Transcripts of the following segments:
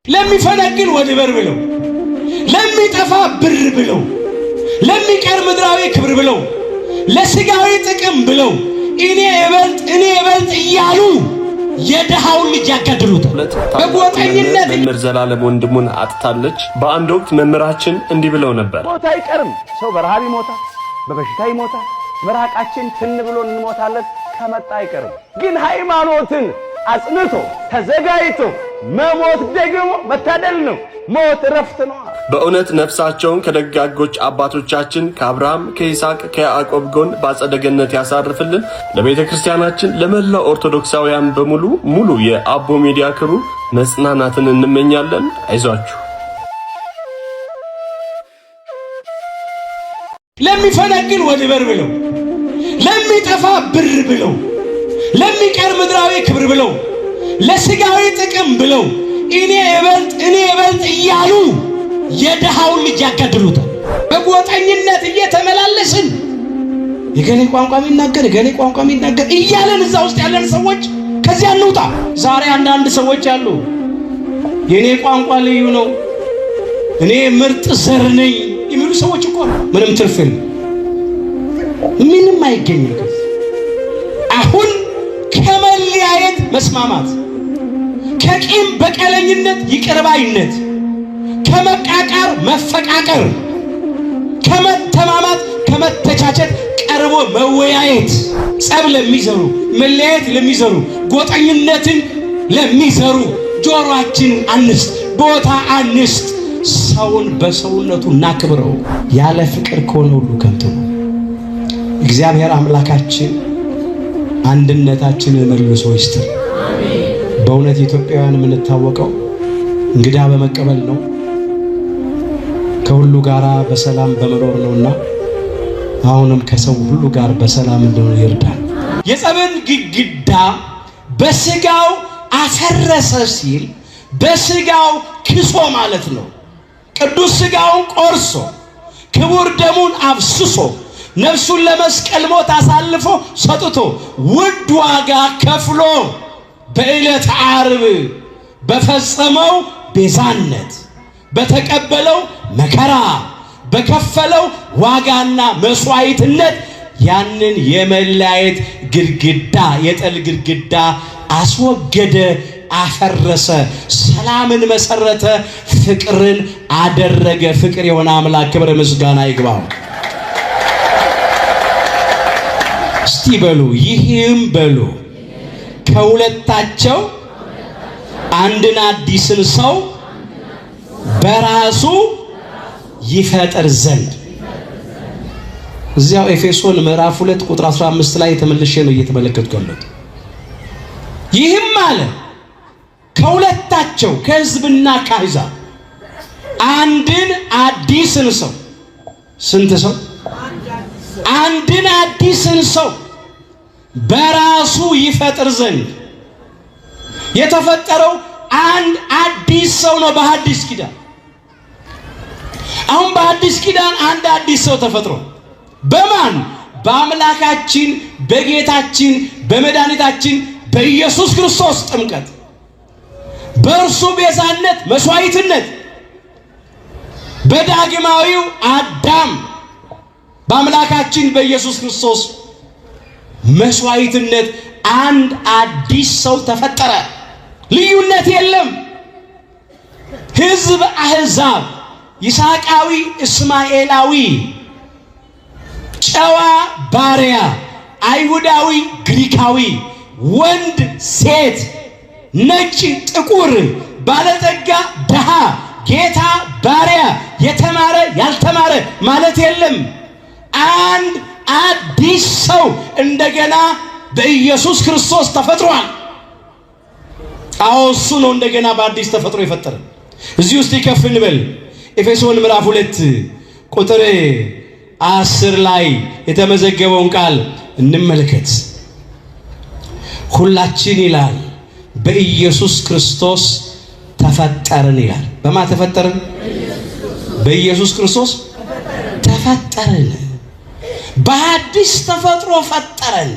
ለሚፈነግል ወድበር ብለው ለሚጠፋ ብር ብለው ለሚቀር ምድራዊ ክብር ብለው ለስጋዊ ጥቅም ብለው እኔ እበልጥ እያሉ የደሃውን ልጅ ያጋድሉታል። በጎጠኝነት መምህር ዘላለም ወንድሙን አጥታለች። በአንድ ወቅት መምህራችን እንዲህ ብለው ነበር። ሞት አይቀርም። ሰው በረሃብ ይሞታል፣ በበሽታ ይሞታል፣ ምራቃችን ትን ብሎ እንሞታለን። ከመጣ አይቀርም። ግን ሃይማኖትን አጽንቶ ተዘጋጅቶ መሞት ደግሞ መታደል ነው። ሞት ረፍት ነው። በእውነት ነፍሳቸውን ከደጋጎች አባቶቻችን ከአብርሃም ከይስሐቅ ከያዕቆብ ጎን በአጸደ ገነት ያሳርፍልን። ለቤተ ክርስቲያናችን ለመላው ኦርቶዶክሳውያን በሙሉ ሙሉ የአቦ ሚዲያ ክሩ መጽናናትን እንመኛለን። አይዟችሁ። ለሚፈነግል ወድበር ብለው ለሚጠፋ ብር ብለው ለሚቀር ምድራዊ ክብር ብለው ለስጋዊ ጥቅም ብለው እኔ እበልጥ እያሉ የደሃውን ልጅ ያጋድሉታል። በጎጠኝነት እየተመላለስን የገሌ ቋንቋ የሚናገር እያለን እዛ ውስጥ ያለን ሰዎች ከዚያ እንውጣ። ዛሬ አንዳንድ ሰዎች አሉ የኔ ቋንቋ ልዩ ነው፣ እኔ ምርጥ ዘር ነኝ የሚሉ ሰዎች እኮ ምንም ትርፍ የለም፣ ምንም አይገኝም። አሁን ከመለያየት መስማማት፣ ከቂም በቀለኝነት ይቅርባይነት፣ ከመቃቃር መፈቃቀር፣ ከመተማማት ከመተቻቸት ቀርቦ መወያየት፣ ጸብ ለሚዘሩ መለያየት ለሚዘሩ ጎጠኝነትን ለሚዘሩ ጆሮአችንን አንስት፣ ቦታ አንስት። ሰውን በሰውነቱ እናክብረው። ያለ ፍቅር ከሆነ ሁሉ ከንቱ ነው። እግዚአብሔር አምላካችን አንድነታችንን መልሶ ይስጥር። በእውነት ኢትዮጵያውያን የምንታወቀው እንግዳ በመቀበል ነው፣ ከሁሉ ጋራ በሰላም በመኖር ነውና አሁንም ከሰው ሁሉ ጋር በሰላም እንድንኖር ይርዳል። የጸብን ግድግዳ በስጋው አፈረሰ ሲል በስጋው ክሶ ማለት ነው። ቅዱስ ስጋውን ቆርሶ ክቡር ደሙን አፍስሶ ነፍሱን ለመስቀል ሞት አሳልፎ ሰጥቶ ውድ ዋጋ ከፍሎ በዕለተ ዓርብ በፈጸመው ቤዛነት በተቀበለው መከራ በከፈለው ዋጋና መስዋዕትነት ያንን የመለያየት ግድግዳ የጥል ግድግዳ አስወገደ፣ አፈረሰ፣ ሰላምን መሰረተ፣ ፍቅርን አደረገ። ፍቅር የሆነ አምላክ ክብር ምስጋና ይግባው። እስቲ በሉ ይህም በሉ ከሁለታቸው አንድን አዲስን ሰው በራሱ ይፈጥር ዘንድ። እዚያው ኤፌሶን ምዕራፍ 2 ቁጥር 15 ላይ ተመልሼ ነው እየተመለከትኩ ያለሁት። ይህም አለ ከሁለታቸው ከሕዝብና ከአሕዛብ አንድን አዲስን ሰው። ስንት ሰው? አንድን አዲስን ሰው በራሱ ይፈጥር ዘንድ። የተፈጠረው አንድ አዲስ ሰው ነው በሐዲስ ኪዳን። አሁን በሐዲስ ኪዳን አንድ አዲስ ሰው ተፈጥሮ በማን? በአምላካችን በጌታችን በመድኃኒታችን በኢየሱስ ክርስቶስ ጥምቀት፣ በእርሱ ቤዛነት መስዋዕትነት፣ በዳግማዊው አዳም በአምላካችን በኢየሱስ ክርስቶስ መስዋዕትነት አንድ አዲስ ሰው ተፈጠረ። ልዩነት የለም። ሕዝብ አሕዛብ፣ ይስሐቃዊ እስማኤላዊ፣ ጨዋ ባሪያ፣ አይሁዳዊ ግሪካዊ፣ ወንድ ሴት፣ ነጭ ጥቁር፣ ባለጠጋ ድሃ፣ ጌታ ባሪያ፣ የተማረ ያልተማረ ማለት የለም። አንድ አዲስ ሰው እንደገና በኢየሱስ ክርስቶስ ተፈጥሯል። አዎ እሱ ነው እንደገና በአዲስ ተፈጥሮ የፈጠረ። እዚህ ውስጥ ይከፍ እንበል። ኤፌሶን ምዕራፍ 2 ቁጥር 10 ላይ የተመዘገበውን ቃል እንመልከት። ሁላችን ይላል በኢየሱስ ክርስቶስ ተፈጠርን ይላል። በማ ተፈጠርን? በኢየሱስ ክርስቶስ ተፈጠርን። በአዲስ ተፈጥሮ ፈጠረን።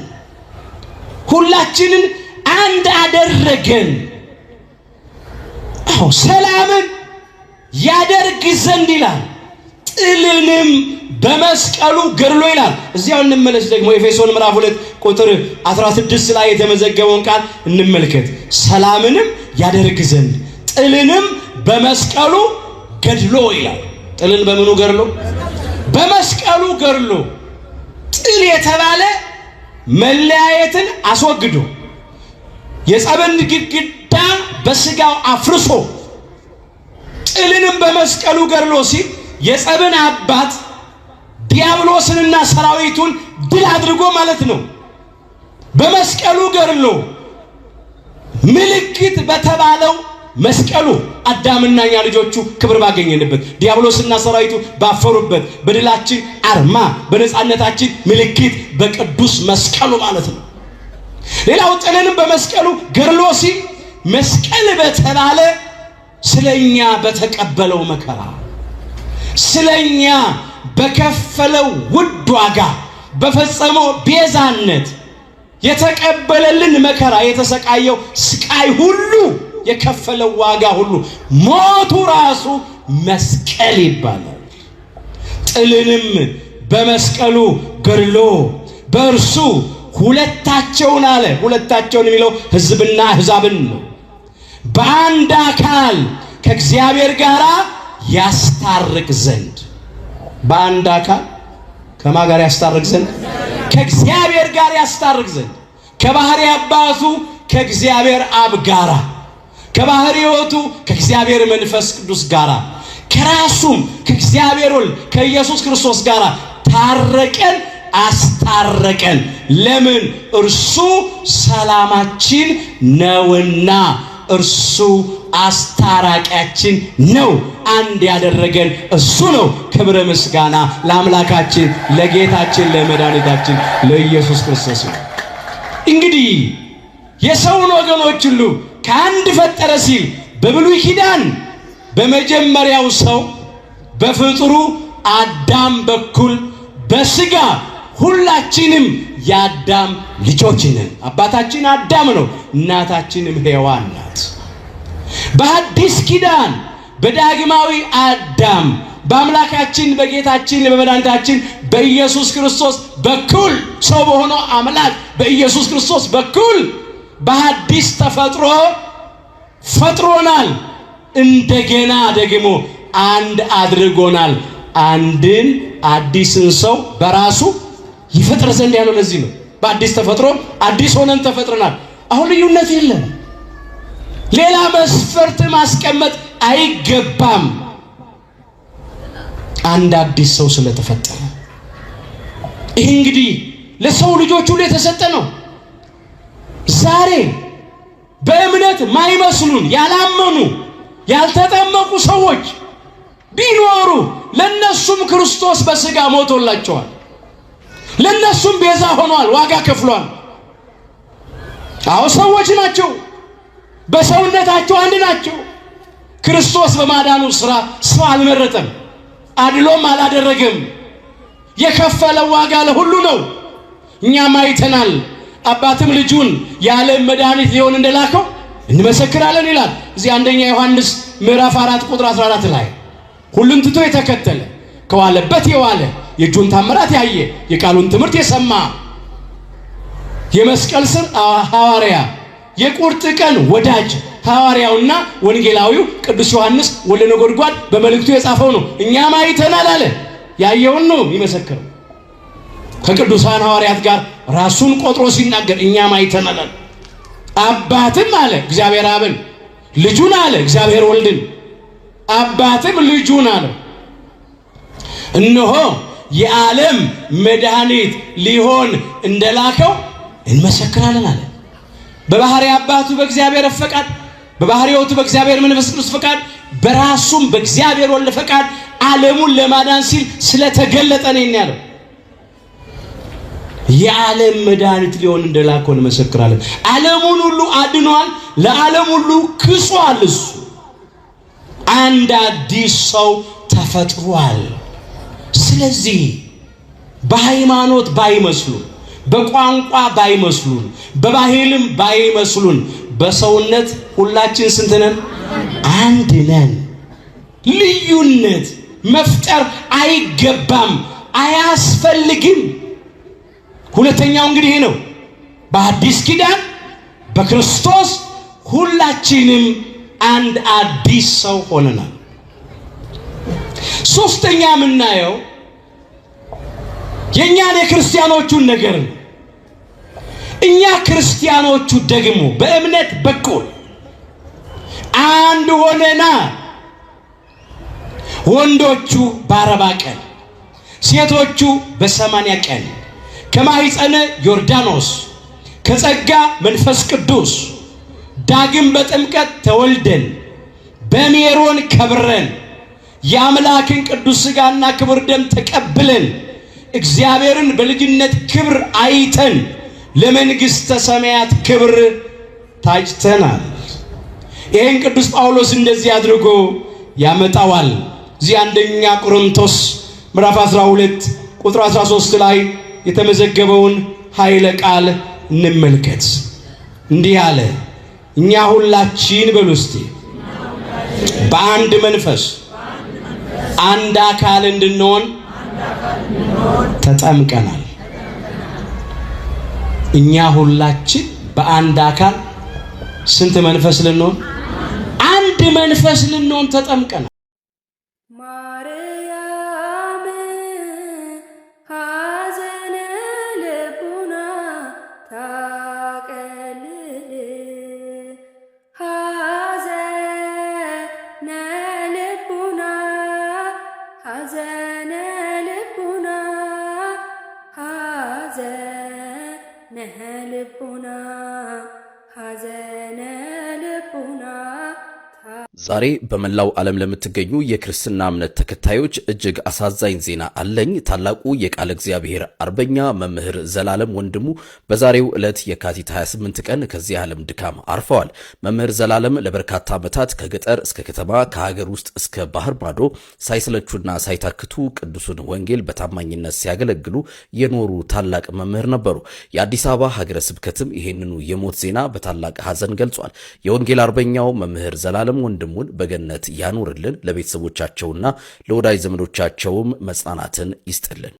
ሁላችንን አንድ አደረገን። አዎ ሰላምን ያደርግ ዘንድ ይላል ጥልንም በመስቀሉ ገድሎ ይላል። እዚያው እንመለስ ደግሞ ኤፌሶን ምዕራፍ 2 ቁጥር 16 ላይ የተመዘገበውን ቃል እንመልከት። ሰላምንም ያደርግ ዘንድ ጥልንም በመስቀሉ ገድሎ ይላል። ጥልን በምኑ ገድሎ? በመስቀሉ ገድሎ። ጥል የተባለ መለያየትን አስወግዶ የጸብን ግድግዳ በስጋው አፍርሶ ጥልንም በመስቀሉ ገድሎ ሲል የጸብን አባት ዲያብሎስንና ሰራዊቱን ድል አድርጎ ማለት ነው። በመስቀሉ ገድሎ ምልክት በተባለው መስቀሉ አዳምና እኛ ልጆቹ ክብር ባገኘንበት ዲያብሎስና ሰራዊቱ ባፈሩበት በድላችን አርማ በነፃነታችን ምልክት በቅዱስ መስቀሉ ማለት ነው። ሌላው ጥልንም በመስቀሉ ገድሎ ሲል መስቀል በተባለ ስለኛ በተቀበለው መከራ ስለኛ በከፈለው ውድ ዋጋ በፈጸመው ቤዛነት የተቀበለልን መከራ የተሰቃየው ስቃይ ሁሉ የከፈለው ዋጋ ሁሉ ሞቱ ራሱ መስቀል ይባላል። ጥልንም በመስቀሉ ገድሎ በእርሱ ሁለታቸውን አለ። ሁለታቸውን የሚለው ሕዝብና አሕዛብን ነው። በአንድ አካል ከእግዚአብሔር ጋር ያስታርቅ ዘንድ በአንድ አካል ከማን ጋር ያስታርቅ ዘንድ? ከእግዚአብሔር ጋር ያስታርቅ ዘንድ ከባህሪ አባቱ ከእግዚአብሔር አብ ጋራ ከባህሪ ሕይወቱ ከእግዚአብሔር መንፈስ ቅዱስ ጋራ ከራሱም ከእግዚአብሔር ወልድ ከኢየሱስ ክርስቶስ ጋራ ታረቀን፣ አስታረቀን። ለምን? እርሱ ሰላማችን ነውና፣ እርሱ አስታራቂያችን ነው። አንድ ያደረገን እሱ ነው። ክብረ ምስጋና ለአምላካችን ለጌታችን ለመድኃኒታችን ለኢየሱስ ክርስቶስ ነው። እንግዲህ የሰውን ወገኖች ሁሉ ከአንድ ፈጠረ ሲል በብሉይ ኪዳን በመጀመሪያው ሰው በፍጥሩ አዳም በኩል በስጋ ሁላችንም የአዳም ልጆች ነን። አባታችን አዳም ነው፣ እናታችንም ሔዋን ናት። በአዲስ ኪዳን በዳግማዊ አዳም በአምላካችን በጌታችን በመድኃኒታችን በኢየሱስ ክርስቶስ በኩል ሰው በሆነው አምላክ በኢየሱስ ክርስቶስ በኩል በአዲስ ተፈጥሮ ፈጥሮናል። እንደገና ደግሞ አንድ አድርጎናል። አንድን አዲስን ሰው በራሱ ይፈጥር ዘንድ ያለው ለዚህ ነው። በአዲስ ተፈጥሮ አዲስ ሆነን ተፈጥረናል። አሁን ልዩነት የለም። ሌላ መስፈርት ማስቀመጥ አይገባም። አንድ አዲስ ሰው ስለተፈጠረ ይህ እንግዲህ ለሰው ልጆች ሁሉ የተሰጠ ነው። ዛሬ በእምነት ማይመስሉን ያላመኑ ያልተጠመቁ ሰዎች ቢኖሩ ለነሱም ክርስቶስ በስጋ ሞቶላቸዋል። ለነሱም ቤዛ ሆኗል፣ ዋጋ ከፍሏል። አዎ ሰዎች ናቸው፣ በሰውነታቸው አንድ ናቸው። ክርስቶስ በማዳኑ ሥራ ሰው አልመረጠም፣ አድሎም አላደረገም። የከፈለው ዋጋ ለሁሉ ነው። እኛም አይተናል። አባትም ልጁን የዓለም መድኃኒት ሊሆን እንደላከው እንመሰክራለን ይላል። እዚህ አንደኛ ዮሐንስ ምዕራፍ 4 ቁጥር 14 ላይ ሁሉን ትቶ የተከተለ ከዋለበት የዋለ የእጁን ታምራት ያየ የቃሉን ትምህርት የሰማ የመስቀል ስር ሐዋርያ የቁርጥ ቀን ወዳጅ ሐዋርያውና ወንጌላዊው ቅዱስ ዮሐንስ ወልደ ነጎድጓድ በመልእክቱ የጻፈው ነው። እኛም አይተናል አለ። ያየውን ነው የሚመሰክረው። ከቅዱሳን ሐዋርያት ጋር ራሱን ቆጥሮ ሲናገር እኛም አይተናል አለ። አባትም አለ እግዚአብሔር አብን፣ ልጁን አለ እግዚአብሔር ወልድን፣ አባትም ልጁን አለ እነሆ የዓለም መድኃኒት ሊሆን እንደላከው እንመሰክራለን አለ። በባህሪ አባቱ በእግዚአብሔር ፈቃድ፣ በባህሪ ሕይወቱ በእግዚአብሔር መንፈስ ቅዱስ ፈቃድ፣ በራሱም በእግዚአብሔር ወልድ ፈቃድ ዓለሙን ለማዳን ሲል ስለተገለጠ ነው ያለው። የዓለም መድኃኒት ሊሆን እንደላከው እንመሰክራለን። ዓለሙን ሁሉ አድኗል፣ ለዓለም ሁሉ ክሷል። እሱ አንድ አዲስ ሰው ተፈጥሯል። ስለዚህ በሃይማኖት ባይመስሉን፣ በቋንቋ ባይመስሉን፣ በባህልም ባይመስሉን፣ በሰውነት ሁላችን ስንት ነን? አንድ ነን። ልዩነት መፍጠር አይገባም፣ አያስፈልግም። ሁለተኛው እንግዲህ ነው። በአዲስ ኪዳን በክርስቶስ ሁላችንም አንድ አዲስ ሰው ሆነናል። ሶስተኛ የምናየው የኛን የክርስቲያኖቹን ነገር ነው። እኛ ክርስቲያኖቹ ደግሞ በእምነት በኩል አንድ ሆነናል። ወንዶቹ በ40 ቀን ሴቶቹ በ80 ቀን ከማኅፀነ ዮርዳኖስ ከጸጋ መንፈስ ቅዱስ ዳግም በጥምቀት ተወልደን በሜሮን ከብረን የአምላክን ቅዱስ ሥጋና ክቡር ደም ተቀብለን እግዚአብሔርን በልጅነት ክብር አይተን ለመንግሥተ ሰማያት ክብር ታጭተናል። ይህን ቅዱስ ጳውሎስ እንደዚህ አድርጎ ያመጣዋል። እዚህ አንደኛ ቆሮንቶስ ምዕራፍ 12 ቁጥር 13 ላይ የተመዘገበውን ኃይለ ቃል እንመልከት። እንዲህ አለ፣ እኛ ሁላችን በሉ እስቲ በአንድ መንፈስ አንድ አካል እንድንሆን ተጠምቀናል። እኛ ሁላችን በአንድ አካል ስንት መንፈስ ልንሆን? አንድ መንፈስ ልንሆን ተጠምቀናል። ዛሬ በመላው ዓለም ለምትገኙ የክርስትና እምነት ተከታዮች እጅግ አሳዛኝ ዜና አለኝ። ታላቁ የቃለ እግዚአብሔር አርበኛ መምህር ዘላለም ወንድሙ በዛሬው ዕለት የካቲት 28 ቀን ከዚህ ዓለም ድካም አርፈዋል። መምህር ዘላለም ለበርካታ ዓመታት ከገጠር እስከ ከተማ ከሀገር ውስጥ እስከ ባህር ማዶ ሳይሰለቹና ሳይታክቱ ቅዱሱን ወንጌል በታማኝነት ሲያገለግሉ የኖሩ ታላቅ መምህር ነበሩ። የአዲስ አበባ ሀገረ ስብከትም ይህንኑ የሞት ዜና በታላቅ ሐዘን ገልጿል። የወንጌል አርበኛው መምህር ዘላለም ወንድሙ በገነት ያኑርልን፣ ለቤተሰቦቻቸውና ለወዳጅ ዘመዶቻቸውም መጽናናትን ይስጥልን።